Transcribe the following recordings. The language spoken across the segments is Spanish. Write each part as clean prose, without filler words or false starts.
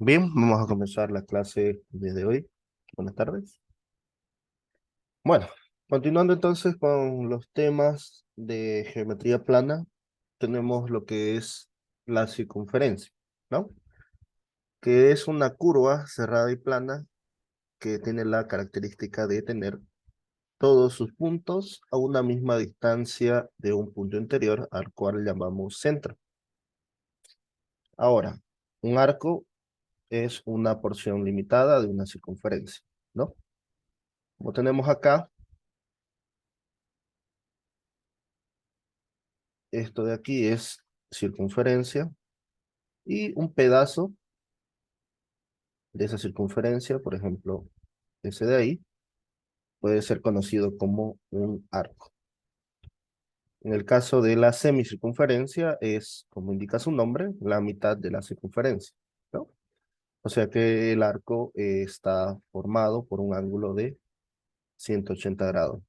Bien, vamos a comenzar la clase desde hoy. Buenas tardes. Bueno, continuando entonces con los temas de geometría plana, tenemos lo que es la circunferencia, ¿no? Que es una curva cerrada y plana que tiene la característica de tener todos sus puntos a una misma distancia de un punto interior al cual llamamos centro. Ahora, un arco es una porción limitada de una circunferencia, ¿no? Como tenemos acá, esto de aquí es circunferencia y un pedazo de esa circunferencia, por ejemplo, ese de ahí, puede ser conocido como un arco. En el caso de la semicircunferencia es, como indica su nombre, la mitad de la circunferencia, ¿no? O sea que el arco está formado por un ángulo de 180 grados.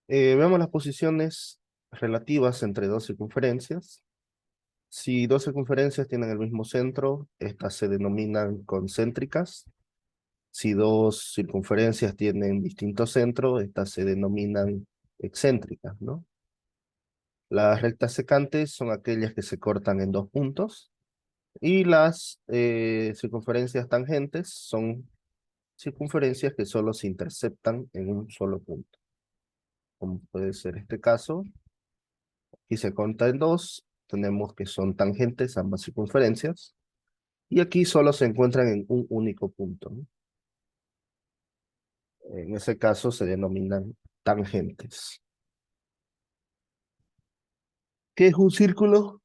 Veamos las posiciones relativas entre dos circunferencias. Si dos circunferencias tienen el mismo centro, estas se denominan concéntricas. Si dos circunferencias tienen distintos centros, estas se denominan excéntricas, ¿no? Las rectas secantes son aquellas que se cortan en dos puntos y las circunferencias tangentes son circunferencias que solo se interceptan en un solo punto, como puede ser este caso. Aquí se corta en dos, tenemos que son tangentes ambas circunferencias. Y aquí solo se encuentran en un único punto, ¿no? En ese caso se denominan tangentes. ¿Qué es un círculo?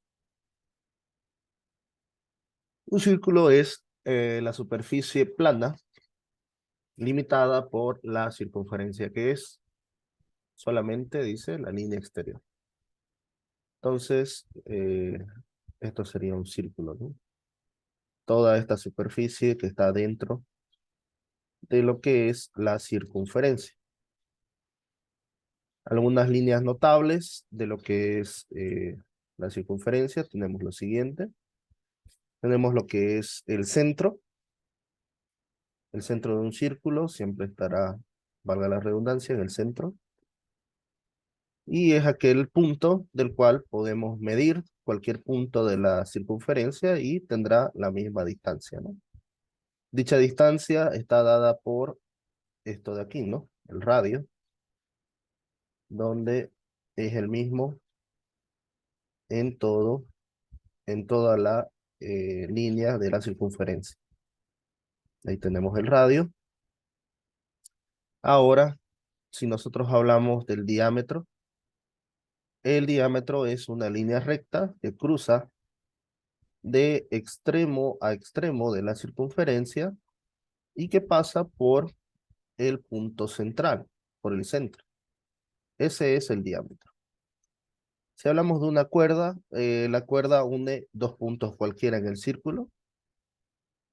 Un círculo es la superficie plana limitada por la circunferencia que es solamente, dice, la línea exterior. Entonces, esto sería un círculo, ¿no? Toda esta superficie que está dentro de lo que es la circunferencia. Algunas líneas notables de lo que es la circunferencia, tenemos lo siguiente. Tenemos lo que es el centro. El centro de un círculo siempre estará, valga la redundancia, en el centro. Y es aquel punto del cual podemos medir cualquier punto de la circunferencia y tendrá la misma distancia, ¿no? Dicha distancia está dada por esto de aquí, ¿no? El radio, donde es el mismo en todo, en toda la línea de la circunferencia. Ahí tenemos el radio. Ahora, si nosotros hablamos del diámetro, el diámetro es una línea recta que cruza de extremo a extremo de la circunferencia y que pasa por el punto central, por el centro. Ese es el diámetro. Si hablamos de una cuerda, la cuerda une dos puntos cualquiera en el círculo,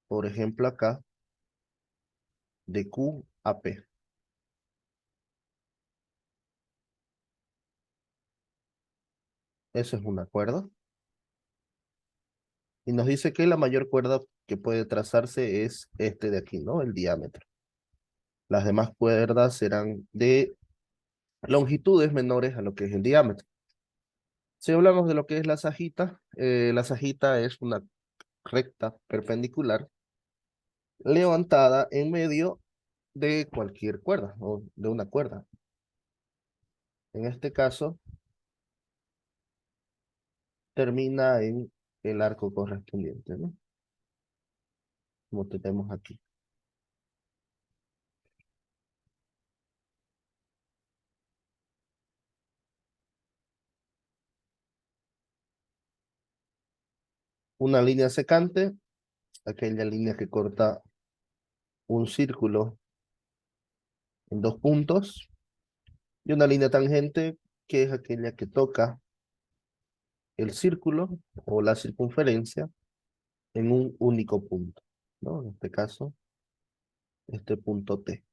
por ejemplo acá, de Q a P. Eso es una cuerda. Y nos dice que la mayor cuerda que puede trazarse es este de aquí, ¿no? El diámetro. Las demás cuerdas serán de longitudes menores a lo que es el diámetro. Si hablamos de lo que es la sajita es una recta perpendicular levantada en medio de cualquier cuerda o de una cuerda. En este caso, termina en el arco correspondiente, ¿no? Como tenemos aquí. Una línea secante, aquella línea que corta un círculo en dos puntos, y una línea tangente, que es aquella que toca el círculo o la circunferencia en un único punto, ¿no? En este caso, este punto T.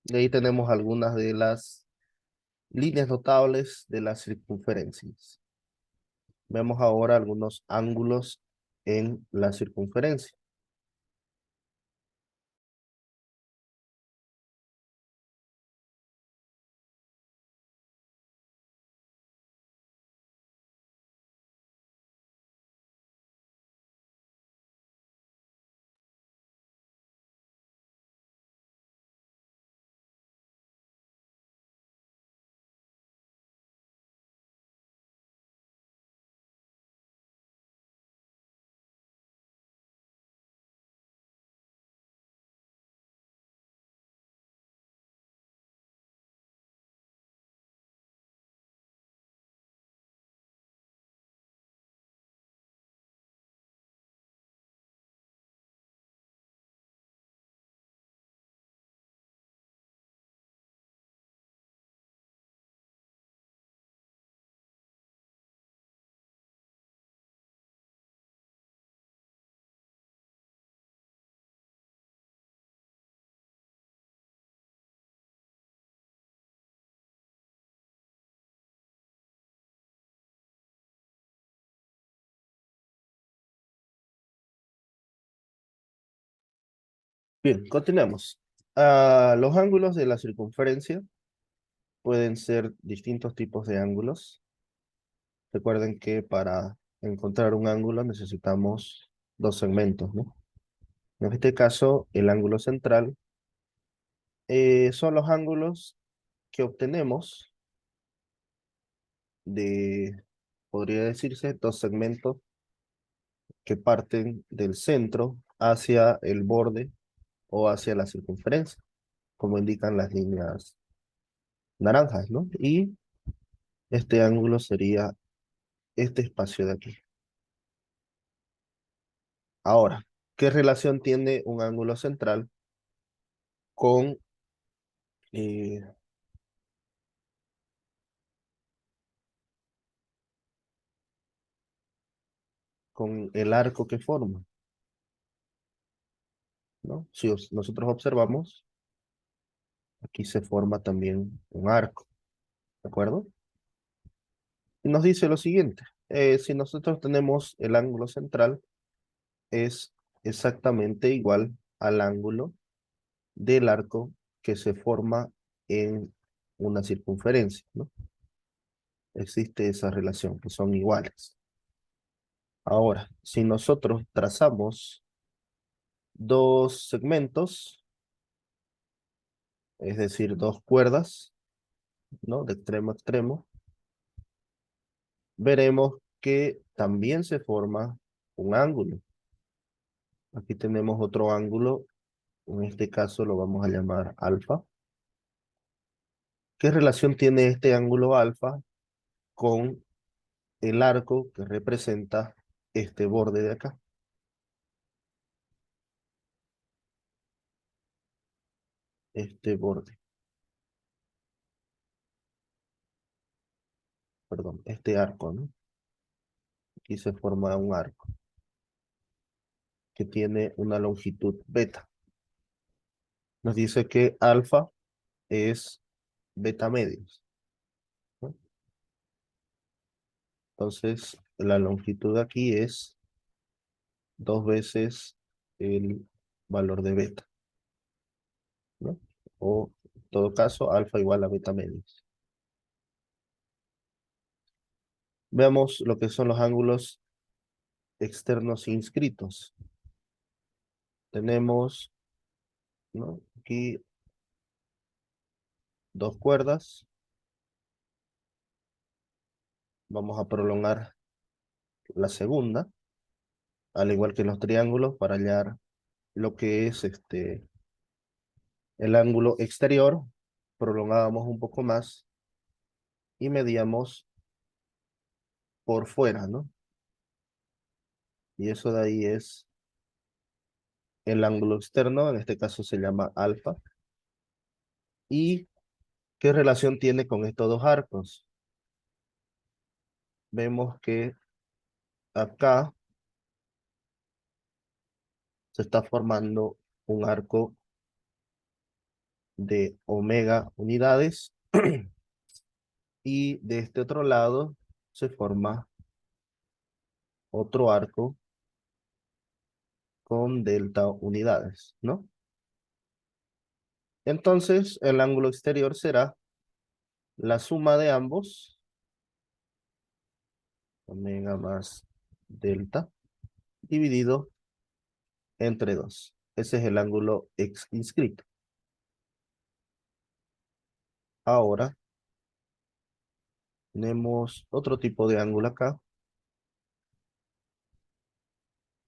Y ahí tenemos algunas de las líneas notables de las circunferencias. Vemos ahora algunos ángulos en la circunferencia. Bien, continuemos. Los ángulos de la circunferencia pueden ser distintos tipos de ángulos. Recuerden que para encontrar un ángulo necesitamos dos segmentos, ¿no? En este caso, el ángulo central son los ángulos que obtenemos de, podría decirse, dos segmentos que parten del centro hacia el borde o hacia la circunferencia, como indican las líneas naranjas, ¿no? Y este ángulo sería este espacio de aquí. Ahora, ¿qué relación tiene un ángulo central con, eh, con el arco que forma? ¿No? Si nosotros observamos, aquí se forma también un arco, ¿de acuerdo? Y nos dice lo siguiente, si nosotros tenemos el ángulo central, es exactamente igual al ángulo del arco que se forma en una circunferencia, ¿no? Existe esa relación, que son iguales. Ahora, si nosotros trazamos dos segmentos, es decir, dos cuerdas, ¿no? De extremo a extremo, veremos que también se forma un ángulo. Aquí tenemos otro ángulo, en este caso lo vamos a llamar alfa. ¿Qué relación tiene este ángulo alfa con el arco que representa este borde de acá? Este borde, perdón, este arco, ¿no? Aquí se forma un arco que tiene una longitud beta. Nos dice que alfa es beta medios, ¿no? Entonces, la longitud aquí es dos veces el valor de beta, ¿no? O, en todo caso, alfa igual a beta medios. Veamos lo que son los ángulos externos inscritos. Tenemos, ¿no? Aquí dos cuerdas. Vamos a prolongar la segunda, al igual que en los triángulos, para hallar lo que es el ángulo exterior. Prolongábamos un poco más y medíamos por fuera, ¿no? Y eso de ahí es el ángulo externo, en este caso se llama alfa. ¿Y qué relación tiene con estos dos arcos? Vemos que acá se está formando un arco de omega unidades y de este otro lado se forma otro arco con delta unidades, ¿no? Entonces, el ángulo exterior será la suma de ambos, omega más delta, dividido entre 2. Ese es el ángulo inscrito. Ahora, tenemos otro tipo de ángulo acá.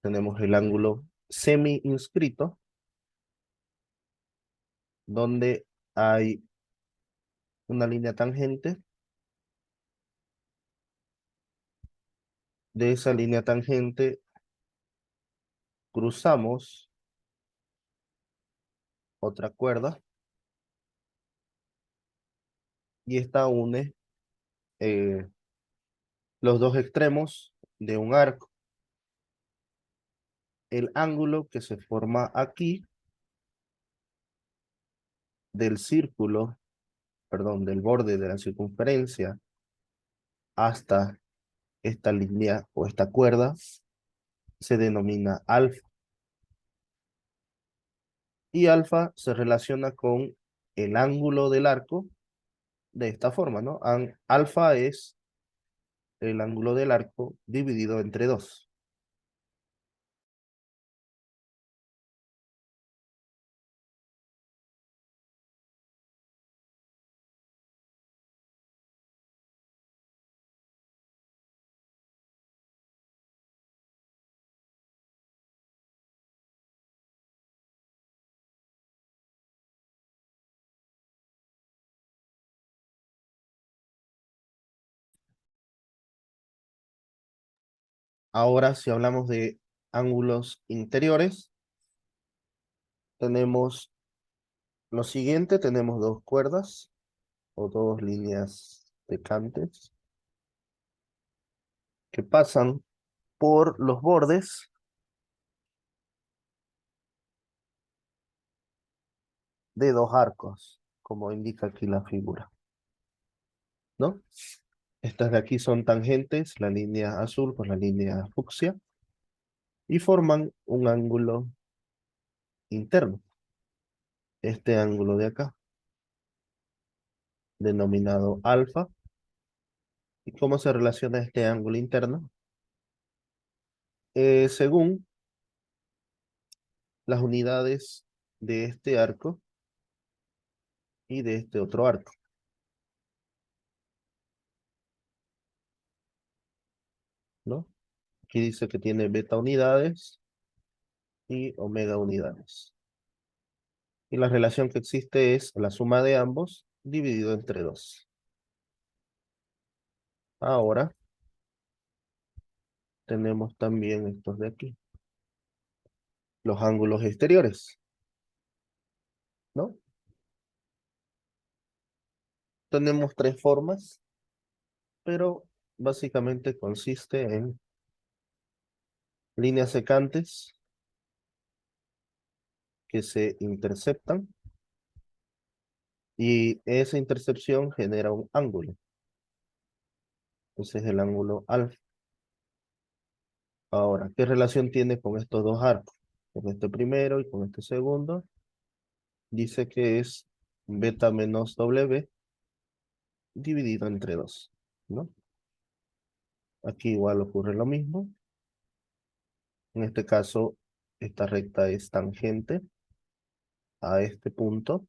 Tenemos el ángulo semi-inscrito, donde hay una línea tangente. De esa línea tangente cruzamos otra cuerda y esta une eh, los dos extremos de un arco. El ángulo que se forma aquí del círculo, perdón, del borde de la circunferencia hasta esta línea o esta cuerda se denomina alfa. Y alfa se relaciona con el ángulo del arco de esta forma, ¿no? Alfa es el ángulo del arco dividido entre 2. Ahora, si hablamos de ángulos interiores, tenemos lo siguiente, tenemos dos cuerdas o dos líneas secantes que pasan por los bordes de dos arcos, como indica aquí la figura, ¿no? Estas de aquí son tangentes, la línea azul con la línea fucsia, y forman un ángulo interno, este ángulo de acá, denominado alfa. ¿Y cómo se relaciona este ángulo interno? Según las unidades de este arco y de este otro arco, ¿no? Aquí dice que tiene beta unidades y omega unidades. Y la relación que existe es la suma de ambos dividido entre 2. Ahora tenemos también estos de aquí, los ángulos exteriores, ¿no? Tenemos tres formas, pero básicamente consiste en líneas secantes que se interceptan y esa intercepción genera un ángulo. Ese es el ángulo alfa. Ahora, ¿qué relación tiene con estos dos arcos? Con este primero y con este segundo. Dice que es beta menos W dividido entre 2, ¿no? Aquí igual ocurre lo mismo. En este caso, esta recta es tangente a este punto,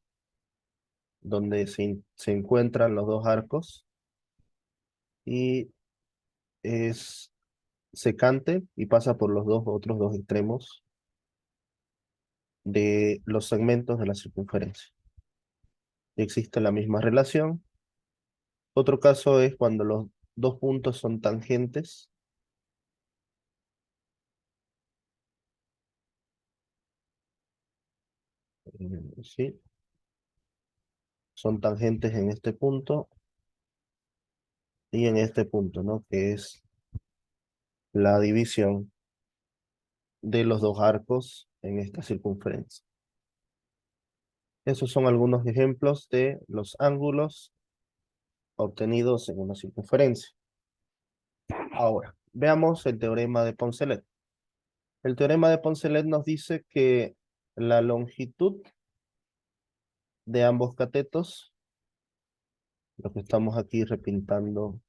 donde se encuentran los dos arcos y es secante y pasa por los otros dos extremos de los segmentos de la circunferencia. Existe la misma relación. Otro caso es cuando los dos puntos son tangentes. Sí, son tangentes en este punto y en este punto, ¿no? Que es la división de los dos arcos en esta circunferencia. Esos son algunos ejemplos de los ángulos obtenidos en una circunferencia. Ahora, veamos el teorema de Poncelet. El teorema de Poncelet nos dice que la longitud de ambos catetos, lo que estamos aquí repintando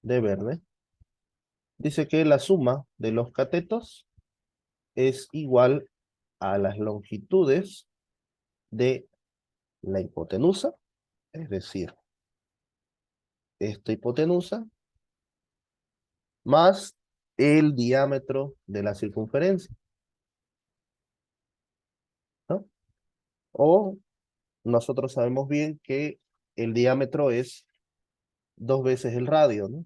de verde, dice que la suma de los catetos es igual a las longitudes de la hipotenusa, es decir, esta hipotenusa, más el diámetro de la circunferencia, ¿no? O nosotros sabemos bien que el diámetro es 2 veces el radio, ¿no?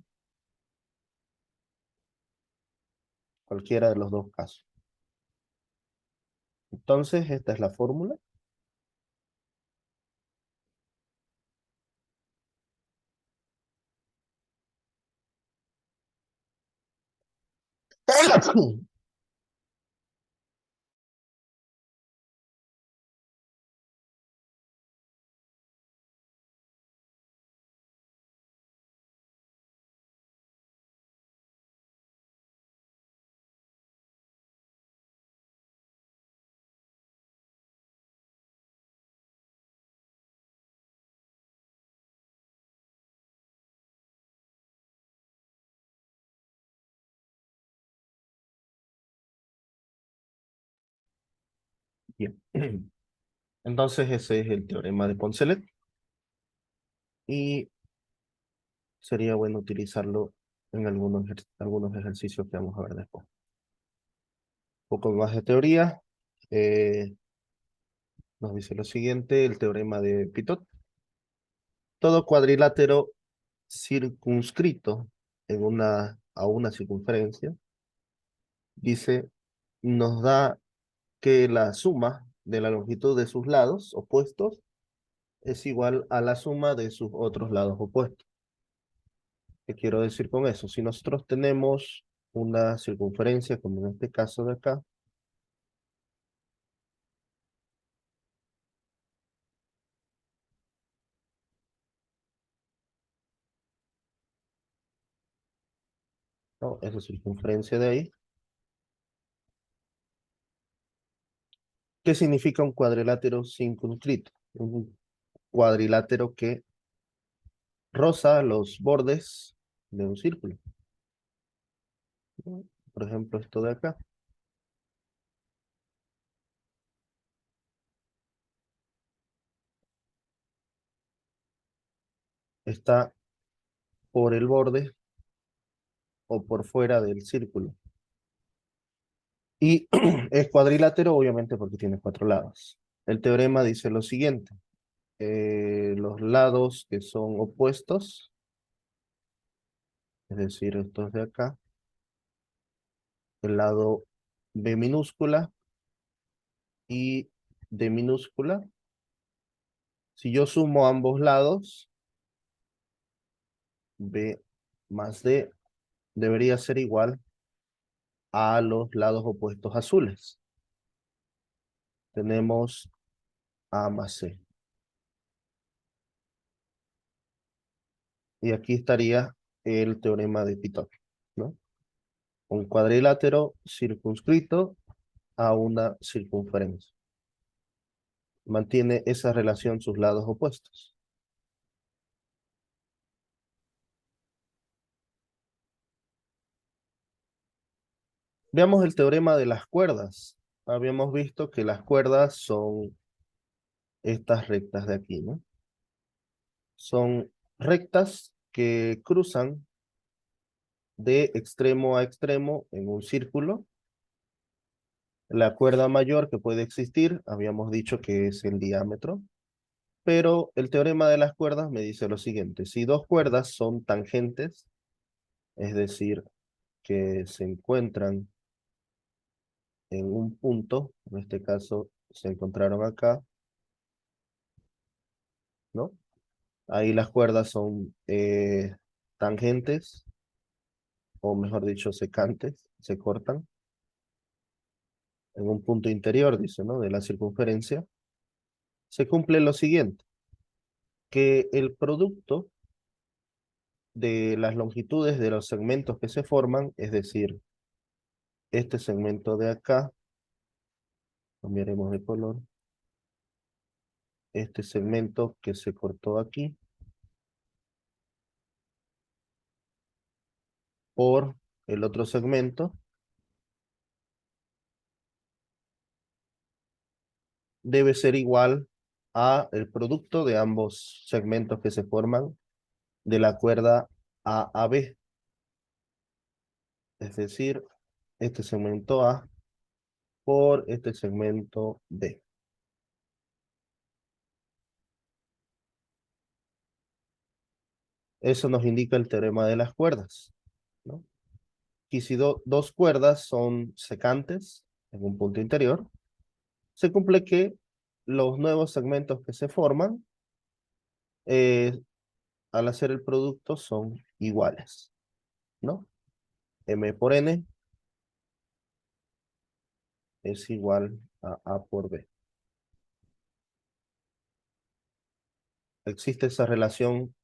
Cualquiera de los dos casos. Entonces, esta es la fórmula. Bien. Entonces, ese es el teorema de Poncelet y sería bueno utilizarlo en algunos ejercicios que vamos a ver después. Un poco más de teoría. Nos dice lo siguiente, el teorema de Pitot. Todo cuadrilátero circunscrito a una circunferencia, dice, nos da que la suma de la longitud de sus lados opuestos es igual a la suma de sus otros lados opuestos. ¿Qué quiero decir con eso? Si nosotros tenemos una circunferencia, como en este caso de acá, ¿no? Esa circunferencia de ahí. ¿Qué significa un cuadrilátero circunscrito? Un cuadrilátero que roza los bordes de un círculo, ¿no? Por ejemplo, esto de acá. Está por el borde o por fuera del círculo. Y es cuadrilátero, obviamente, porque tiene 4 lados. El teorema dice lo siguiente. Los lados que son opuestos, es decir, estos de acá, el lado B minúscula y D minúscula. Si yo sumo ambos lados, B más D debería ser igual a los lados opuestos azules. Tenemos A más C. Y aquí estaría el teorema de Pitot, ¿no? Un cuadrilátero circunscrito a una circunferencia. Mantiene esa relación sus lados opuestos. Veamos el teorema de las cuerdas. Habíamos visto que las cuerdas son estas rectas de aquí, ¿no? Son rectas que cruzan de extremo a extremo en un círculo. La cuerda mayor que puede existir, habíamos dicho que es el diámetro, pero el teorema de las cuerdas me dice lo siguiente. Si dos cuerdas son tangentes, es decir, que se encuentran en un punto, en este caso se encontraron acá, ¿no? Ahí las cuerdas son tangentes, o mejor dicho, secantes, se cortan en un punto interior, dice, ¿no? De la circunferencia. Se cumple lo siguiente, que el producto de las longitudes de los segmentos que se forman, es decir, este segmento de acá, cambiaremos de color, este segmento que se cortó aquí, por el otro segmento, debe ser igual a el producto de ambos segmentos que se forman de la cuerda A a B. Es decir, este segmento A por este segmento B. Eso nos indica el teorema de las cuerdas, ¿no? Y si dos cuerdas son secantes en un punto interior, se cumple que los nuevos segmentos que se forman eh, al hacer el producto son iguales, ¿no? M por N es igual a A por B. Existe esa relación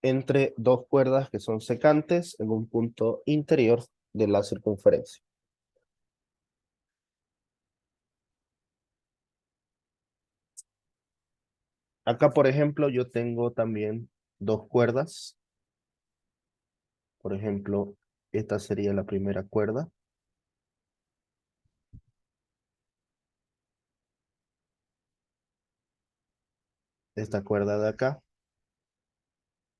entre dos cuerdas que son secantes en un punto interior de la circunferencia. Acá, por ejemplo, yo tengo también dos cuerdas. Por ejemplo, esta sería la primera cuerda. Esta cuerda de acá.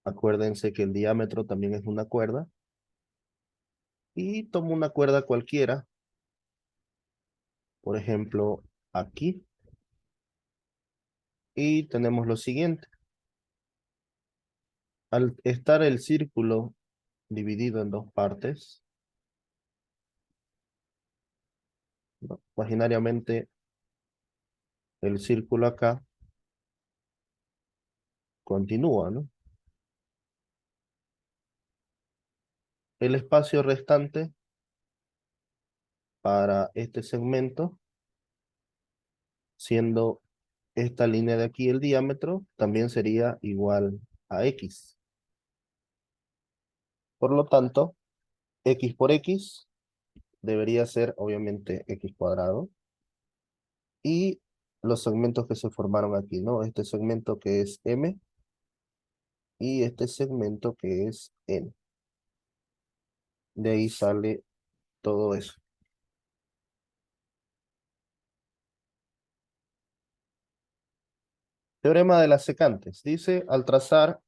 Acuérdense que el diámetro también es una cuerda. Y tomo una cuerda cualquiera. Por ejemplo, aquí. Y tenemos lo siguiente. Al estar el círculo dividido en dos partes, ¿no? Imaginariamente el círculo acá continúa, ¿no? El espacio restante para este segmento, siendo esta línea de aquí el diámetro, también sería igual a X. Por lo tanto, X por X debería ser obviamente X cuadrado. Y los segmentos que se formaron aquí, ¿no? Este segmento que es M y este segmento que es N. De ahí sale todo eso. Teorema de las secantes. Dice, al trazar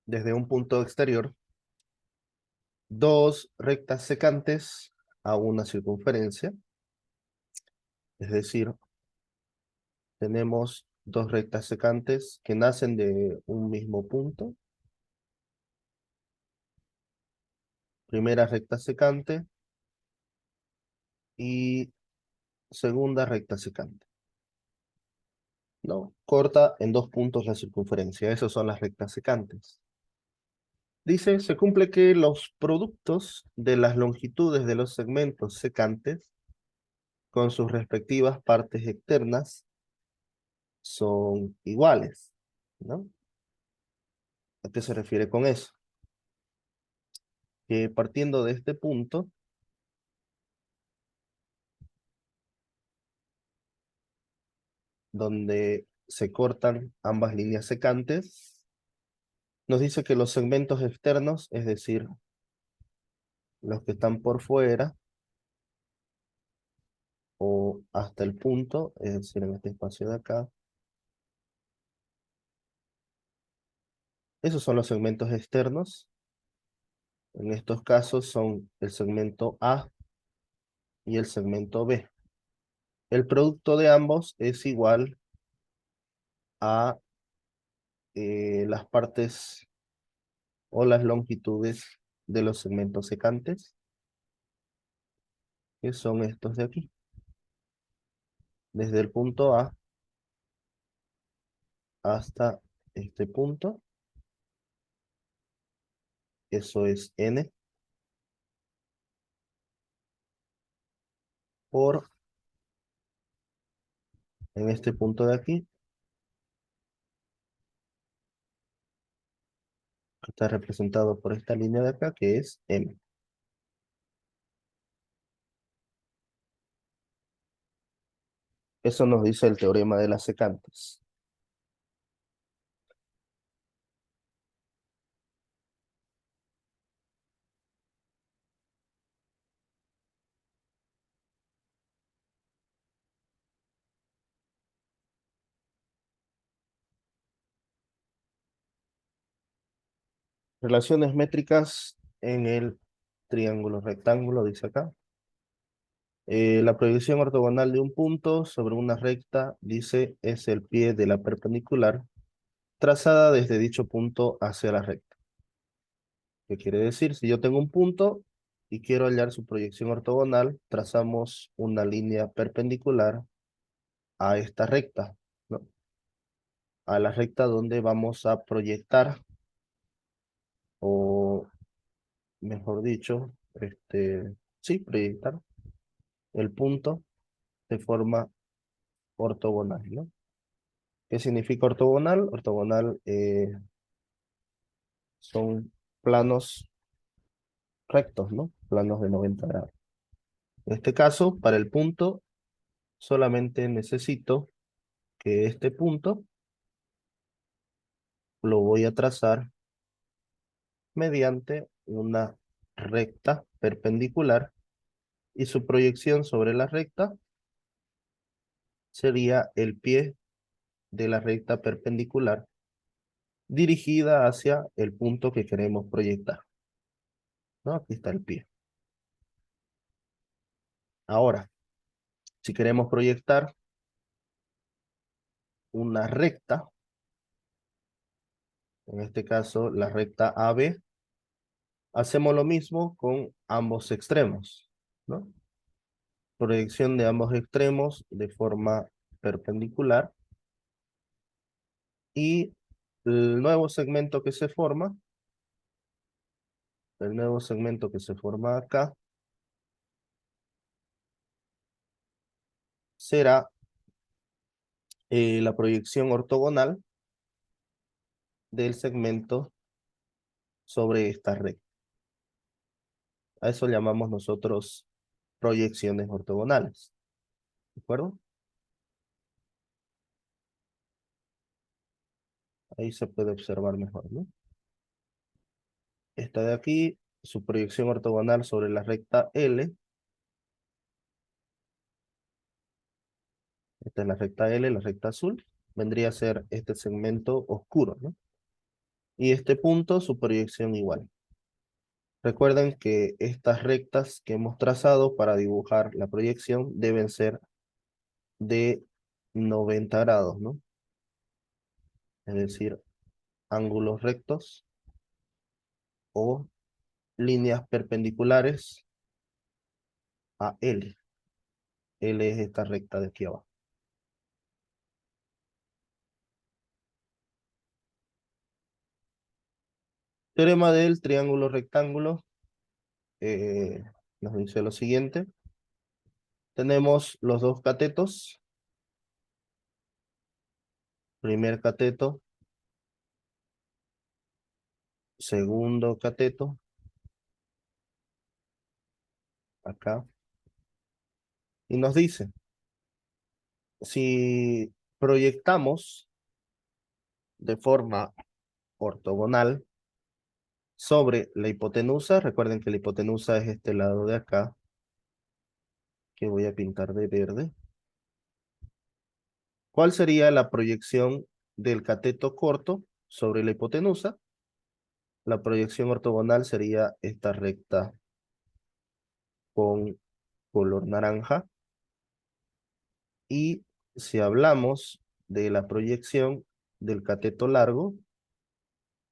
desde un punto exterior dos rectas secantes a una circunferencia, es decir, tenemos dos rectas secantes que nacen de un mismo punto. Primera recta secante y segunda recta secante, ¿no? Corta en dos puntos la circunferencia. Esas son las rectas secantes. Dice, se cumple que los productos de las longitudes de los segmentos secantes con sus respectivas partes externas son iguales, ¿no? ¿A qué se refiere con eso? Que partiendo de este punto, donde se cortan ambas líneas secantes, nos dice que los segmentos externos, es decir, los que están por fuera o hasta el punto, es decir, en este espacio de acá, esos son los segmentos externos. En estos casos son el segmento A y el segmento B. El producto de ambos es igual a las partes o las longitudes de los segmentos secantes, que son estos de aquí. Desde el punto A hasta este punto, eso es N, por en este punto de aquí, que está representado por esta línea de acá, que es M. Eso nos dice el teorema de las secantes. Relaciones métricas en el triángulo rectángulo, dice acá. La proyección ortogonal de un punto sobre una recta, dice, es el pie de la perpendicular trazada desde dicho punto hacia la recta. ¿Qué quiere decir? Si yo tengo un punto y quiero hallar su proyección ortogonal, trazamos una línea perpendicular a esta recta, ¿no? A la recta donde vamos a proyectar, o mejor dicho, sí, proyectar el punto de forma ortogonal, ¿no? ¿Qué significa ortogonal? Ortogonal son planos rectos, ¿no? Planos de 90 grados. En este caso, para el punto, solamente necesito que este punto lo voy a trazar mediante una recta perpendicular y su proyección sobre la recta sería el pie de la recta perpendicular dirigida hacia el punto que queremos proyectar, ¿no? Aquí está el pie. Ahora, si queremos proyectar una recta, en este caso la recta AB, hacemos lo mismo con ambos extremos, ¿no? Proyección de ambos extremos de forma perpendicular y el nuevo segmento que se forma, el nuevo segmento que se forma acá, será la proyección ortogonal del segmento sobre esta recta. A eso llamamos nosotros proyecciones ortogonales, ¿de acuerdo? Ahí se puede observar mejor, ¿no? Esta de aquí, su proyección ortogonal sobre la recta L. Esta es la recta L, la recta azul. Vendría a ser este segmento oscuro, ¿no? Y este punto, su proyección igual. Recuerden que estas rectas que hemos trazado para dibujar la proyección deben ser de 90 grados, ¿no? Es decir, ángulos rectos o líneas perpendiculares a L. L es esta recta de aquí abajo. Teorema del triángulo rectángulo nos dice lo siguiente. Tenemos los dos catetos. Primer cateto, segundo cateto, acá. Y nos dice, si proyectamos de forma ortogonal sobre la hipotenusa, recuerden que la hipotenusa es este lado de acá, que voy a pintar de verde. ¿Cuál sería la proyección del cateto corto sobre la hipotenusa? La proyección ortogonal sería esta recta con color naranja. Y si hablamos de la proyección del cateto largo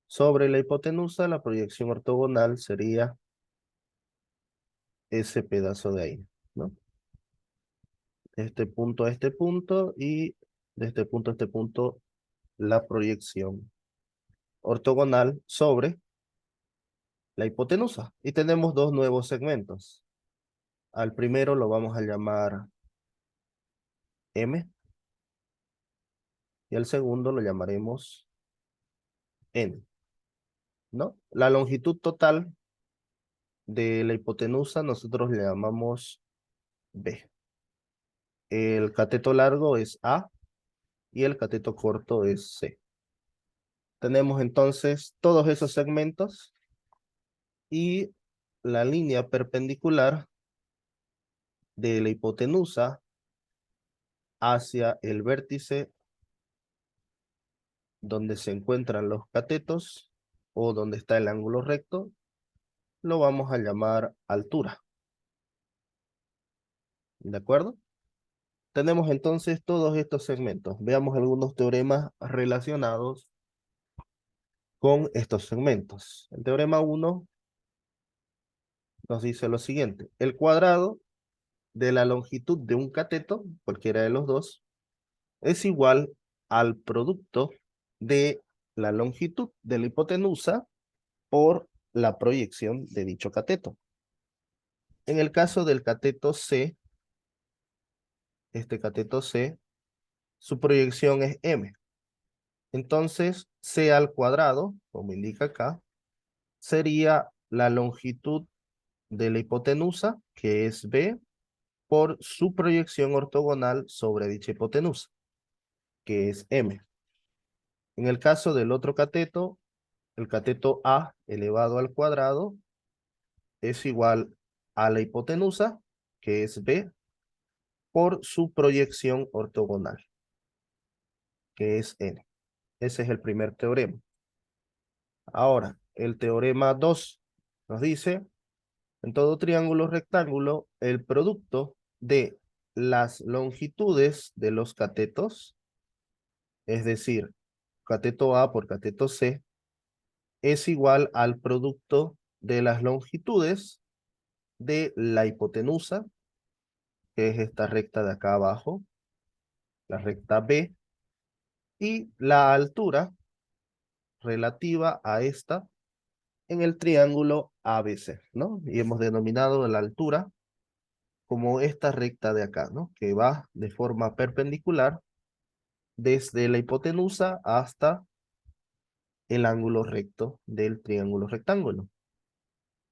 sobre la hipotenusa, la proyección ortogonal sería ese pedazo de ahí, ¿no? Este punto a este punto y de este punto a este punto la proyección ortogonal sobre la hipotenusa. Y tenemos dos nuevos segmentos. Al primero lo vamos a llamar M y al segundo lo llamaremos N. ¿no? La longitud total de la hipotenusa nosotros le llamamos B. El cateto largo es A y el cateto corto es C. Tenemos entonces todos esos segmentos y la línea perpendicular de la hipotenusa hacia el vértice donde se encuentran los catetos o donde está el ángulo recto, lo vamos a llamar altura. ¿De acuerdo? Tenemos entonces todos estos segmentos. Veamos algunos teoremas relacionados con estos segmentos. El teorema 1 nos dice lo siguiente. El cuadrado de la longitud de un cateto, cualquiera de los dos, es igual al producto de la longitud de la hipotenusa por la proyección de dicho cateto. En el caso del cateto C, este cateto C, su proyección es M. Entonces, C al cuadrado, como indica acá, sería la longitud de la hipotenusa, que es B, por su proyección ortogonal sobre dicha hipotenusa, que es M. En el caso del otro cateto, el cateto A elevado al cuadrado es igual a la hipotenusa, que es B, por su proyección ortogonal, que es N. Ese es el primer teorema. Ahora, el teorema 2 nos dice, en todo triángulo rectángulo, el producto de las longitudes de los catetos, es decir, cateto A por cateto C, es igual al producto de las longitudes de la hipotenusa, que es esta recta de acá abajo, la recta B, y la altura relativa a esta en el triángulo ABC, ¿no? Y hemos denominado la altura como esta recta de acá, ¿no? Que va de forma perpendicular desde la hipotenusa hasta el ángulo recto del triángulo rectángulo,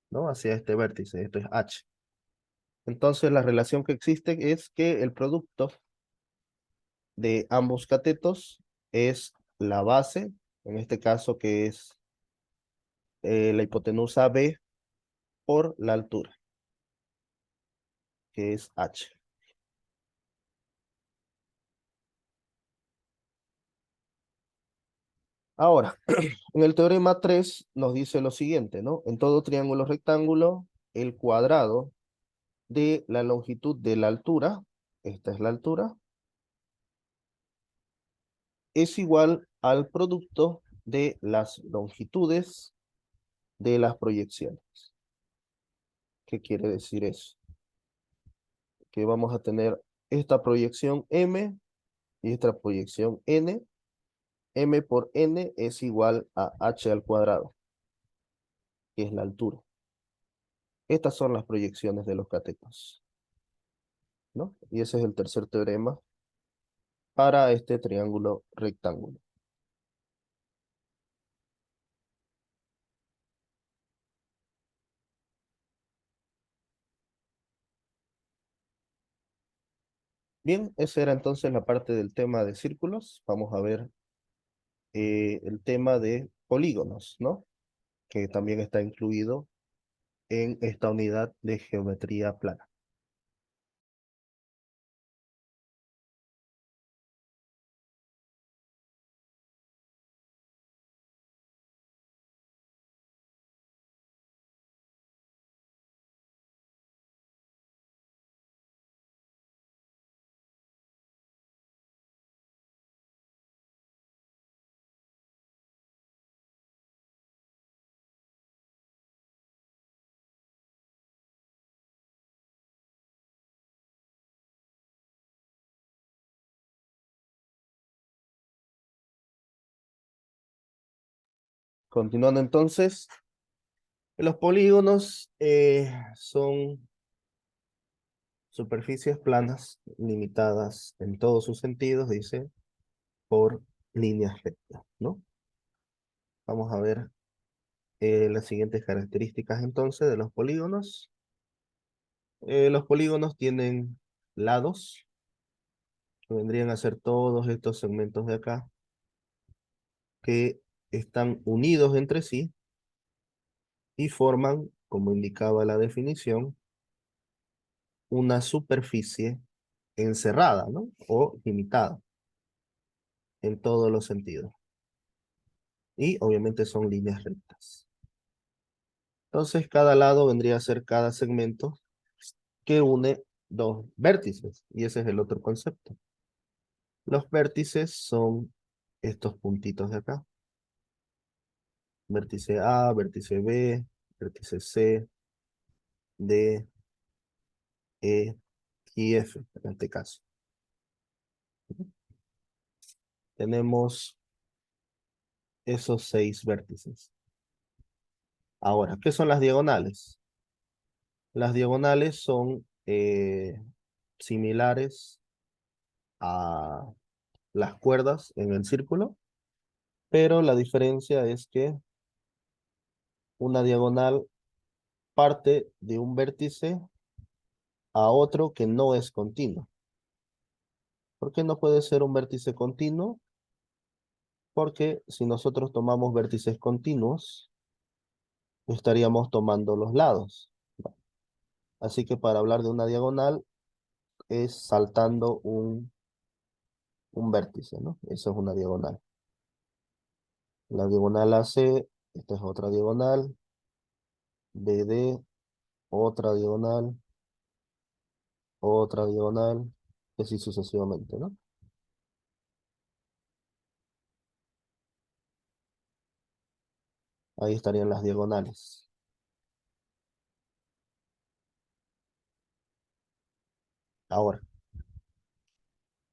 ¿no? Hacia este vértice, esto es H. Entonces la relación que existe es que el producto de ambos catetos es la base, en este caso que es la hipotenusa B por la altura, que es H. Ahora, en el teorema 3 nos dice lo siguiente, ¿no? En todo triángulo rectángulo, el cuadrado de la longitud de la altura, esta es la altura, es igual al producto de las longitudes de las proyecciones. ¿Qué quiere decir eso? Que vamos a tener esta proyección M y esta proyección N. M por N es igual a H al cuadrado, que es la altura. Estas son las proyecciones de los catetos, ¿no? Y ese es el tercer teorema para este triángulo rectángulo. Bien, esa era entonces la parte del tema de círculos. Vamos a ver el tema de polígonos, ¿no? Que también está incluido en esta unidad de geometría plana. Continuando entonces, los polígonos son superficies planas limitadas en todos sus sentidos, dice, por líneas rectas, ¿no? Vamos a ver Las siguientes características entonces de los polígonos. Los polígonos tienen lados, que vendrían a ser todos estos segmentos de acá, que están unidos entre sí y forman, como indicaba la definición, una superficie encerrada, ¿no? O limitada en todos los sentidos. Y obviamente son líneas rectas. Entonces, cada lado vendría a ser cada segmento que une dos vértices. Y ese es el otro concepto. Los vértices son estos puntitos de acá. Vértice A, vértice B, vértice C, D, E y F, en este caso. Tenemos esos 6 vértices. Ahora, ¿qué son las diagonales? Las diagonales son similares a las cuerdas en el círculo, pero la diferencia es que una diagonal parte de un vértice a otro que no es continuo. ¿Por qué no puede ser un vértice continuo? Porque si nosotros tomamos vértices continuos, estaríamos tomando los lados. Así que para hablar de una diagonal es saltando un vértice, ¿no? Eso es una diagonal. La diagonal AC, esta es otra diagonal, BD, otra diagonal, y así sucesivamente, ¿no? Ahí estarían las diagonales. Ahora,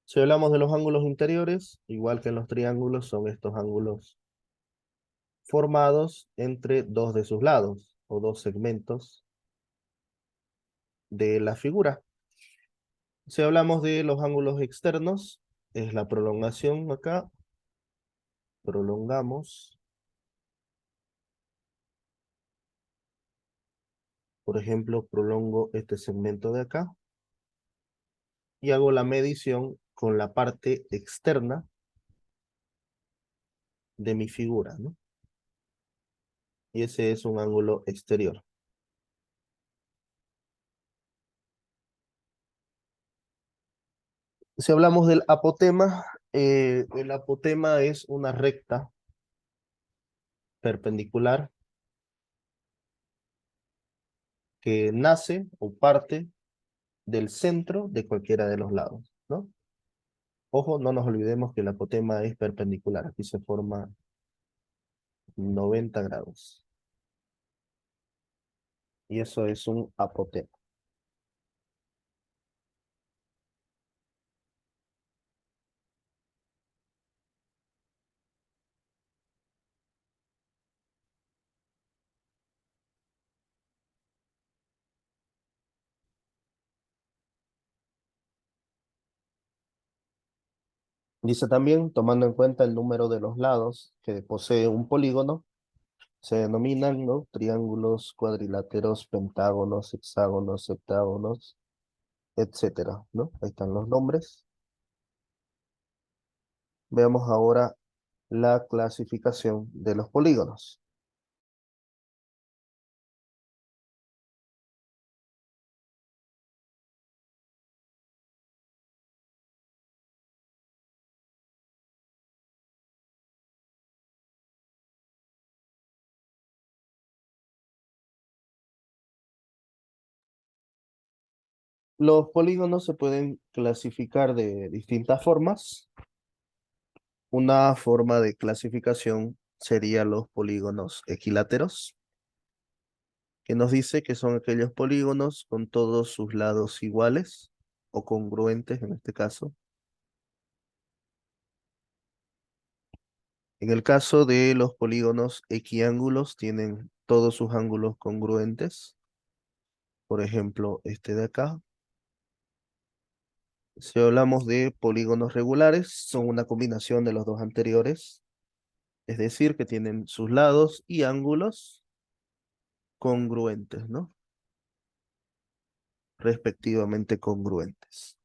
si hablamos de los ángulos interiores, igual que en los triángulos, son estos ángulos formados entre dos de sus lados, o dos segmentos de la figura. Si hablamos de los ángulos externos, es la prolongación acá. Prolongamos. Por ejemplo, prolongo este segmento de acá y hago la medición con la parte externa de mi figura, ¿no? Y ese es un ángulo exterior. Si hablamos del apotema, el apotema es una recta perpendicular que nace o parte del centro de cualquiera de los lados, ¿no? Ojo, no nos olvidemos que el apotema es perpendicular. Aquí se forma 90 grados. Y eso es un apotema. Dice también, tomando en cuenta el número de los lados que posee un polígono, se denominan, ¿no?, triángulos, cuadriláteros, pentágonos, hexágonos, septágonos, etcétera, ¿no? Ahí están los nombres. Veamos ahora la clasificación de los polígonos. Los polígonos se pueden clasificar de distintas formas. Una forma de clasificación sería los polígonos equiláteros, que nos dice que son aquellos polígonos con todos sus lados iguales o congruentes en este caso. En el caso de los polígonos equiángulos, tienen todos sus ángulos congruentes. Por ejemplo, este de acá. Si hablamos de polígonos regulares, son una combinación de los dos anteriores. Es decir, que tienen sus lados y ángulos congruentes, ¿no? Respectivamente congruentes.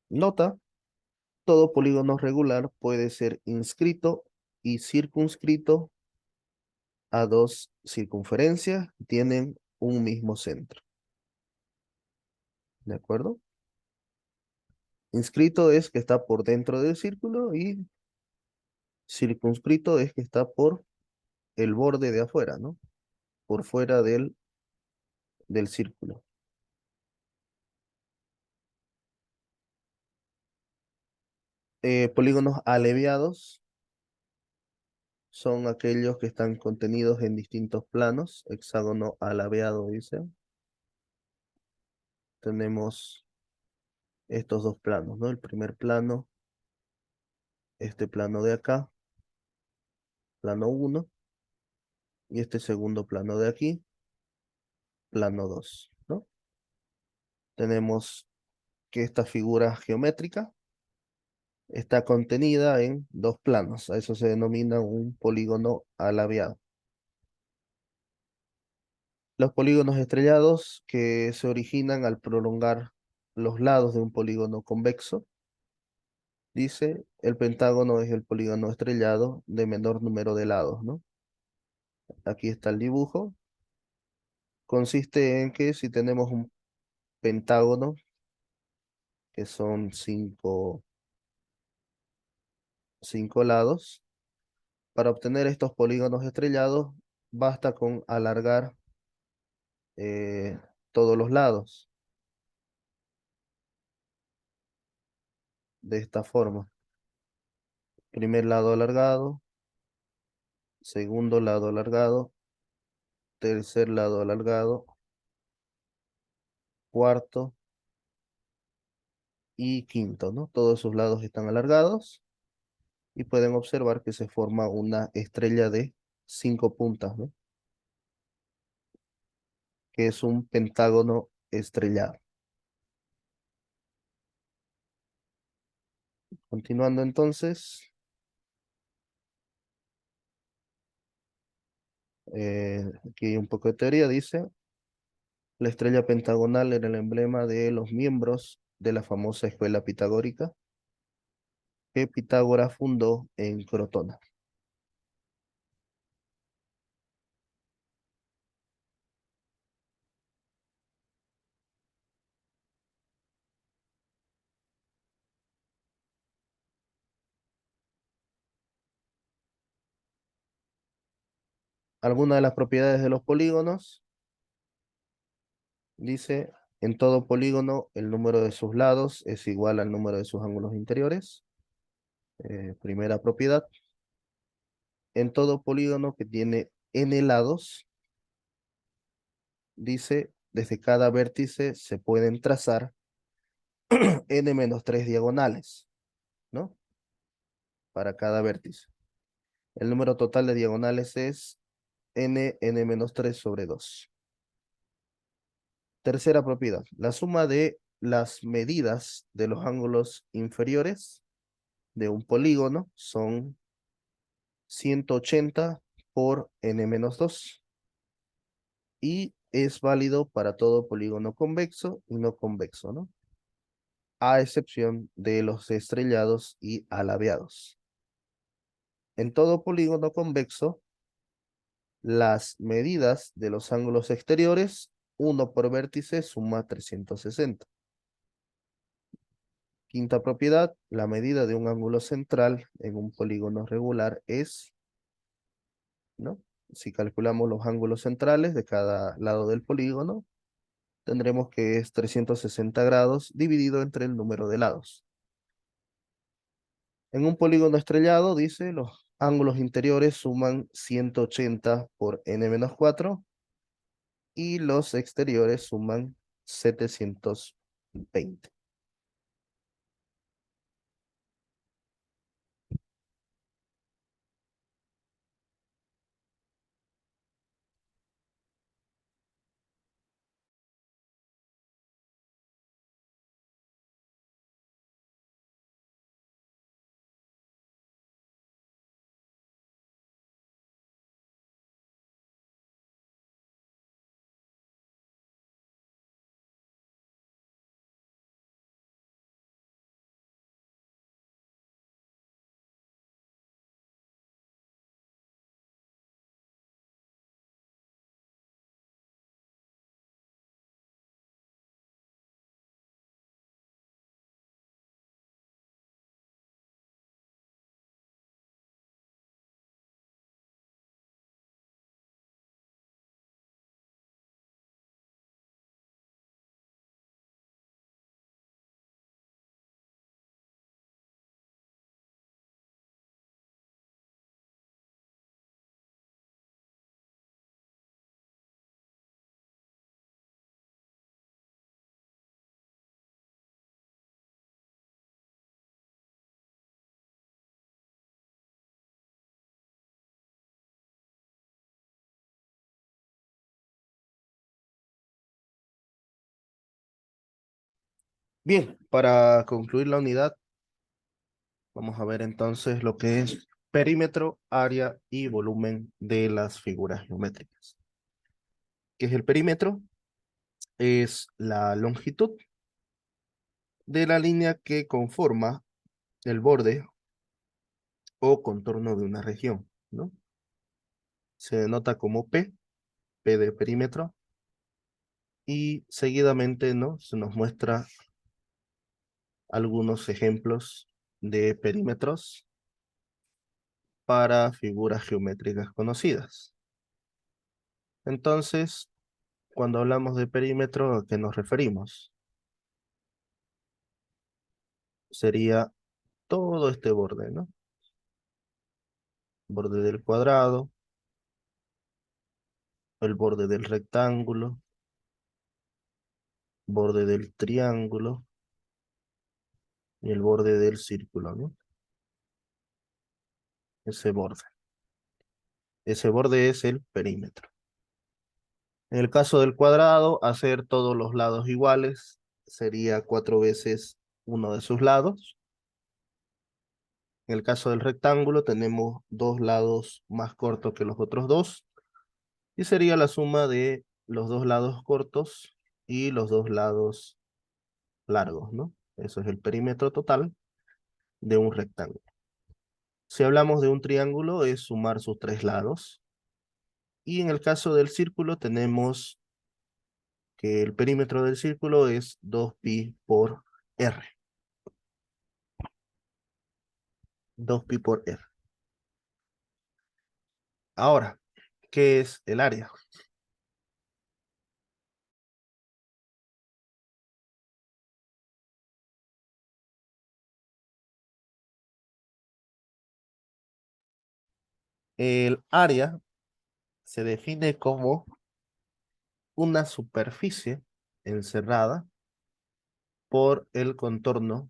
Nota, todo polígono regular puede ser inscrito y circunscrito a dos circunferencias que tienen un mismo centro. ¿De acuerdo? Inscrito es que está por dentro del círculo y circunscrito es que está por el borde de afuera, ¿no? Por fuera del círculo. Polígonos aleveados son aquellos que están contenidos en distintos planos. Hexágono alaveado, dice. Tenemos estos dos planos, ¿no? El primer plano, este plano de acá, plano 1, y este segundo plano de aquí, plano 2, ¿no? Tenemos que esta figura geométrica está contenida en dos planos. A eso se denomina un polígono alaveado. Los polígonos estrellados que se originan al prolongar los lados de un polígono convexo. Dice, el pentágono es el polígono estrellado de menor número de lados, ¿no? Aquí está el dibujo. Consiste en que si tenemos un pentágono, que son cinco lados, para obtener estos polígonos estrellados, basta con alargar eh, todos los lados de esta forma. Primer lado alargado, segundo lado alargado, tercer lado alargado, cuarto y quinto, ¿no? Todos sus lados están alargados y pueden observar que se forma una estrella de 5 puntas, ¿no? Que es un pentágono estrellado. Continuando entonces, aquí hay un poco de teoría, dice, la estrella pentagonal era el emblema de los miembros de la famosa escuela pitagórica que Pitágoras fundó en Crotona. Algunas de las propiedades de los polígonos, dice, en todo polígono el número de sus lados es igual al número de sus ángulos interiores. Primera propiedad. En todo polígono que tiene n lados, dice, desde cada vértice se pueden trazar n-3 diagonales, ¿no? Para cada vértice. El número total de diagonales es n-3 sobre 2. Tercera propiedad. La suma de las medidas de los ángulos inferiores de un polígono son 180 por n-2 y es válido para todo polígono convexo y no convexo, ¿no? A excepción de los estrellados y alaveados. En todo polígono convexo, las medidas de los ángulos exteriores, 1 por vértice suma 360. Quinta propiedad, la medida de un ángulo central en un polígono regular es, ¿no? Si calculamos los ángulos centrales de cada lado del polígono, tendremos que es 360 grados dividido entre el número de lados. En un polígono estrellado, dice, los ángulos interiores suman 180 por n-4 y los exteriores suman 720. Bien, para concluir la unidad, vamos a ver entonces lo que es perímetro, área y volumen de las figuras geométricas. ¿Qué es el perímetro? Es la longitud de la línea que conforma el borde o contorno de una región, ¿no? Se denota como P de perímetro, y seguidamente, ¿no? Se nos muestra algunos ejemplos de perímetros para figuras geométricas conocidas. Entonces, cuando hablamos de perímetro, ¿a qué nos referimos? Sería todo este borde, ¿no? Borde del cuadrado, el borde del rectángulo, borde del triángulo y el borde del círculo, ¿no? Ese borde. Ese borde es el perímetro. En el caso del cuadrado, hacer todos los lados iguales sería 4 veces uno de sus lados. En el caso del rectángulo, tenemos dos lados más cortos que los otros dos, y sería la suma de los dos lados cortos y los dos lados largos, ¿no? Eso es el perímetro total de un rectángulo. Si hablamos de un triángulo, es sumar sus tres lados. Y en el caso del círculo, tenemos que el perímetro del círculo es 2pi por r. 2pi por r. Ahora, ¿qué es el área? El área se define como una superficie encerrada por el contorno.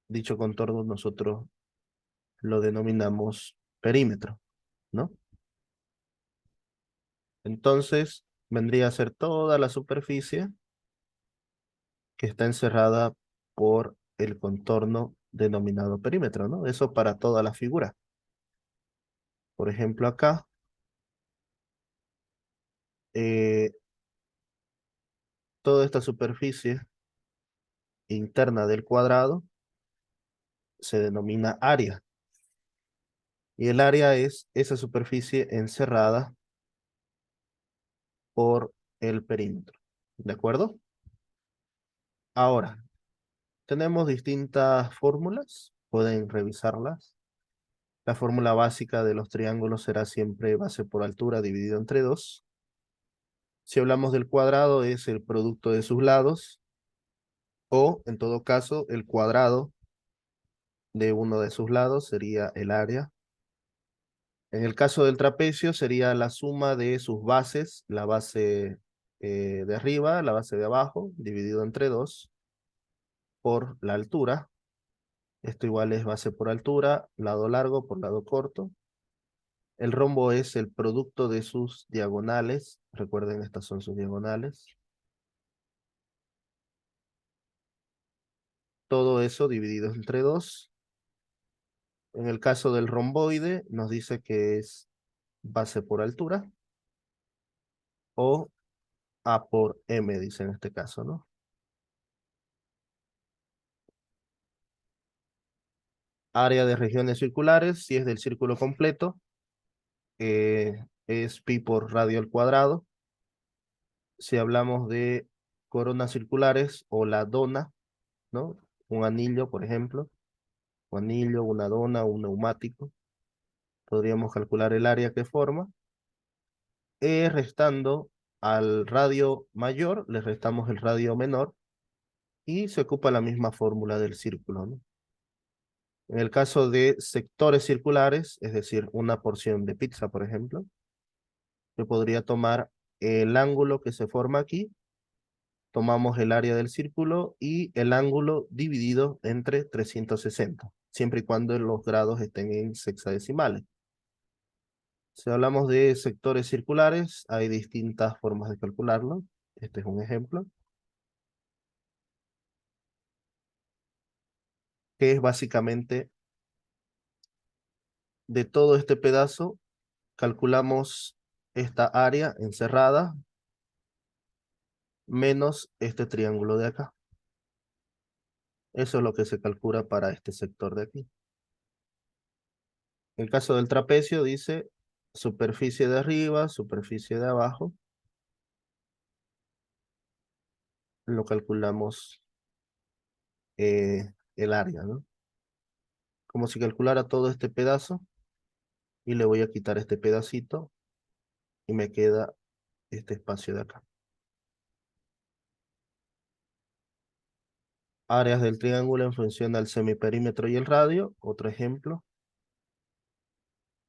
Dicho contorno nosotros lo denominamos perímetro, ¿no? Entonces, vendría a ser toda la superficie que está encerrada por el contorno denominado perímetro, ¿no? Eso para toda la figura. Por ejemplo, acá, eh, toda esta superficie interna del cuadrado se denomina área. Y el área es esa superficie encerrada por el perímetro. ¿De acuerdo? Ahora, tenemos distintas fórmulas, pueden revisarlas. La fórmula básica de los triángulos será siempre base por altura dividido entre 2. Si hablamos del cuadrado, es el producto de sus lados, o en todo caso, el cuadrado de uno de sus lados sería el área. En el caso del trapecio, sería la suma de sus bases, la base de arriba, la base de abajo, dividido entre 2, por la altura. Esto igual es base por altura, lado largo por lado corto. El rombo es el producto de sus diagonales. Recuerden, estas son sus diagonales. Todo eso dividido entre 2. En el caso del romboide, nos dice que es base por altura, o A por M, dice en este caso, ¿no? Área de regiones circulares, si es del círculo completo, es pi por radio al cuadrado. Si hablamos de coronas circulares o la dona, ¿no? Un anillo, por ejemplo, un anillo, una dona, un neumático, podríamos calcular el área que forma. Restando al radio mayor, le restamos el radio menor y se ocupa la misma fórmula del círculo, ¿no? En el caso de sectores circulares, es decir, una porción de pizza, por ejemplo, yo podría tomar el ángulo que se forma aquí, tomamos el área del círculo y el ángulo dividido entre 360, siempre y cuando los grados estén en sexadesimales. Si hablamos de sectores circulares, hay distintas formas de calcularlo. Este es un ejemplo. que es básicamente de todo este pedazo, calculamos esta área encerrada menos este triángulo de acá. Eso es lo que se calcula para este sector de aquí. En el caso del trapecio dice superficie de arriba, superficie de abajo. Lo calculamos el área, ¿no? Como si calculara todo este pedazo y le voy a quitar este pedacito y me queda este espacio de acá. Áreas del triángulo en función al semiperímetro y el radio, otro ejemplo.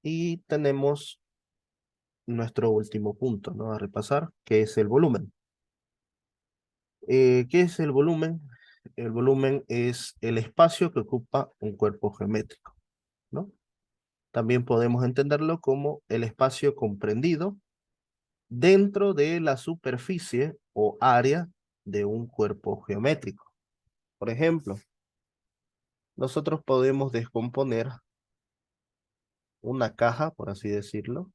Y tenemos nuestro último punto, ¿no? A repasar, que es el volumen. ¿Qué es el volumen? El volumen es el espacio que ocupa un cuerpo geométrico, ¿no? También podemos entenderlo como el espacio comprendido dentro de la superficie o área de un cuerpo geométrico. Por ejemplo, nosotros podemos descomponer una caja, por así decirlo,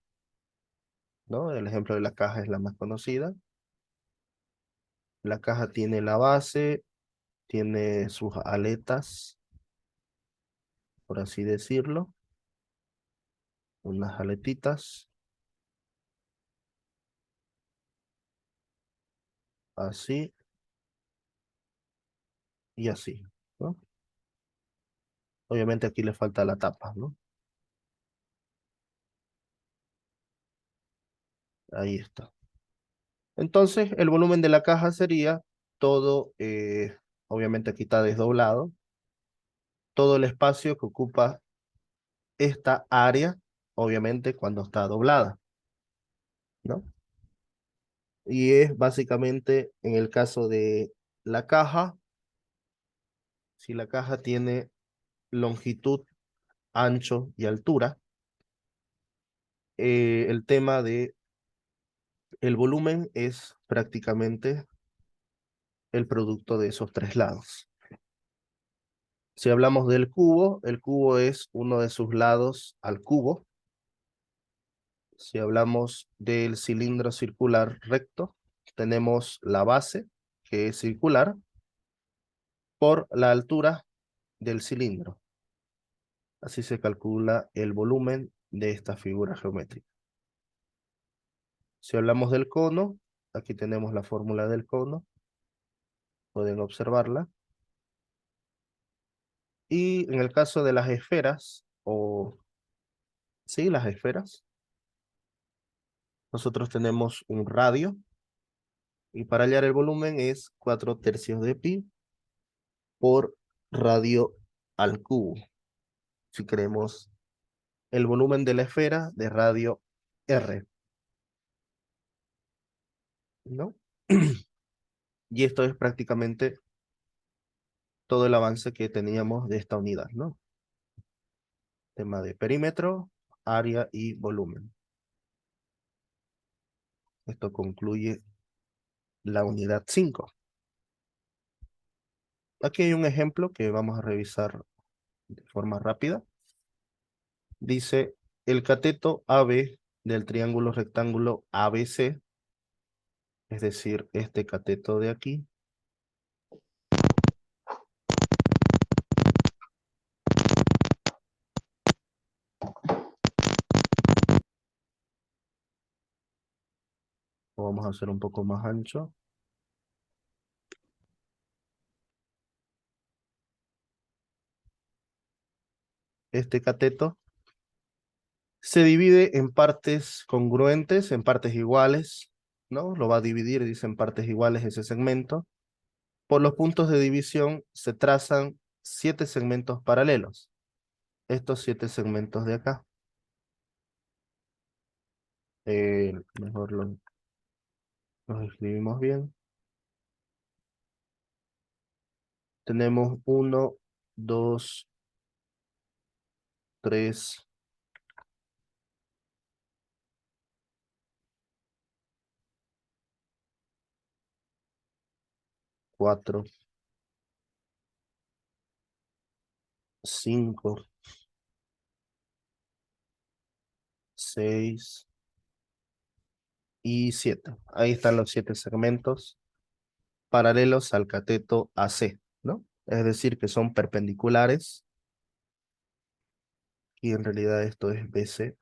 ¿no? El ejemplo de la caja es la más conocida. La caja tiene la base, tiene sus aletas, por así decirlo, unas aletitas, así y así, ¿no? Obviamente aquí le falta la tapa, ¿no? Ahí está. Entonces, el volumen de la caja sería todo, obviamente aquí está desdoblado, todo el espacio que ocupa esta área, obviamente cuando está doblada, ¿no? Y es básicamente en el caso de la caja, si la caja tiene longitud, ancho y altura, el tema de el volumen es prácticamente el producto de esos tres lados. Si hablamos del cubo, el cubo es uno de sus lados al cubo. Si hablamos del cilindro circular recto, tenemos la base, que es circular, por la altura del cilindro. Así se calcula el volumen de esta figura geométrica. Si hablamos del cono, aquí tenemos la fórmula del cono, pueden observarla. Y en el caso de las esferas, o sí, las esferas, nosotros tenemos un radio, y para hallar el volumen es 4/3 de pi por radio al cubo. Si queremos el volumen de la esfera de radio R, ¿no? Y esto es prácticamente todo el avance que teníamos de esta unidad, ¿no? Tema de perímetro, área y volumen. Esto concluye la unidad 5. Aquí hay un ejemplo que vamos a revisar de forma rápida. Dice, el cateto AB del triángulo rectángulo ABC, es decir, este cateto de aquí, lo vamos a hacer un poco más ancho. Este cateto se divide en partes congruentes, en partes iguales, ¿no? Lo va a dividir, dice en partes iguales ese segmento. Por los puntos de división se trazan 7 segmentos paralelos. Estos 7 segmentos de acá. Mejor los escribimos bien. Tenemos 1, 2, 3, 4, 5, 6 y 7. Ahí están los 7 segmentos paralelos al cateto AC, ¿no? Es decir, que son perpendiculares y en realidad esto es BC.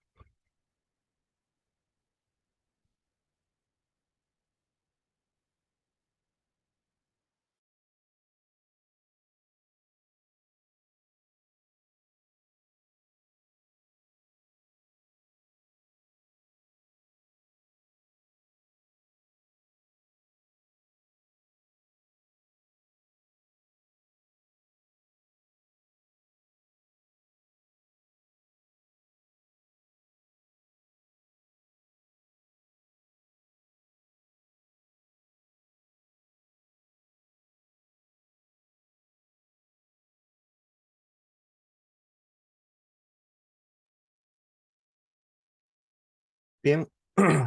Bien,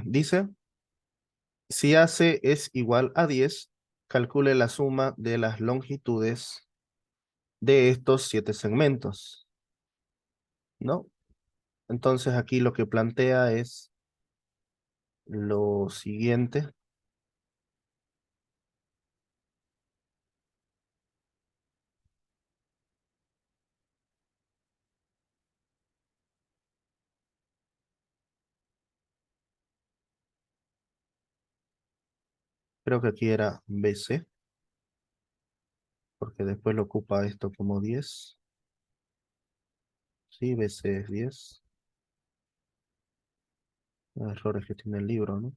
dice, si AC es igual a 10, calcule la suma de las longitudes de estos 7 segmentos, ¿no? Entonces aquí lo que plantea es lo siguiente. Creo que aquí era BC, porque después lo ocupa esto como 10. Sí, BC es 10. Los errores que tiene el libro, ¿no?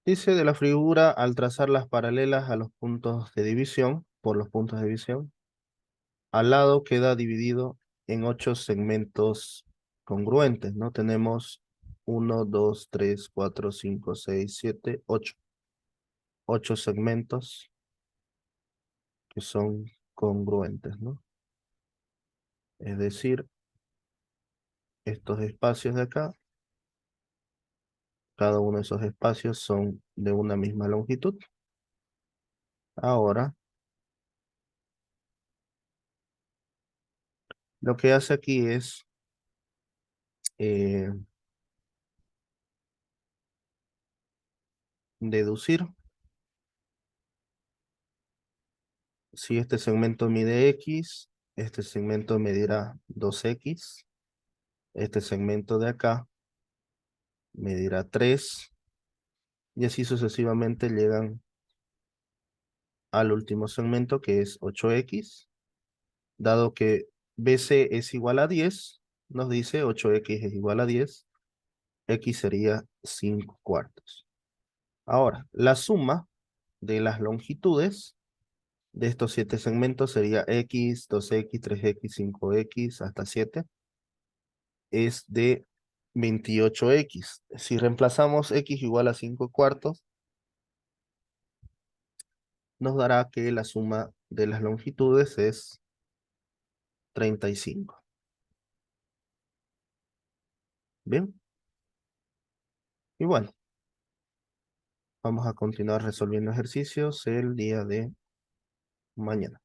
Dice de la figura, al trazar las paralelas a los puntos de división, por los puntos de división, al lado queda dividido en 8 segmentos congruentes, ¿no? Tenemos 1, 2, 3, 4, 5, 6, 7, 8. 8 segmentos que son congruentes, ¿no? Es decir, estos espacios de acá, cada uno de esos espacios son de una misma longitud. Ahora, lo que hace aquí es eh, deducir si este segmento mide X, este segmento medirá 2X, este segmento de acá medirá 3, y así sucesivamente llegan al último segmento que es 8X. Dado que BC es igual a 10, nos dice 8X es igual a 10, X sería 5 cuartos. Ahora, la suma de las longitudes de estos 7 segmentos sería X, 2X, 3X, 5X, hasta 7, es de 28X. Si reemplazamos X igual a 5 cuartos, nos dará que la suma de las longitudes es 35. Bien, y bueno, vamos a continuar resolviendo ejercicios el día de mañana.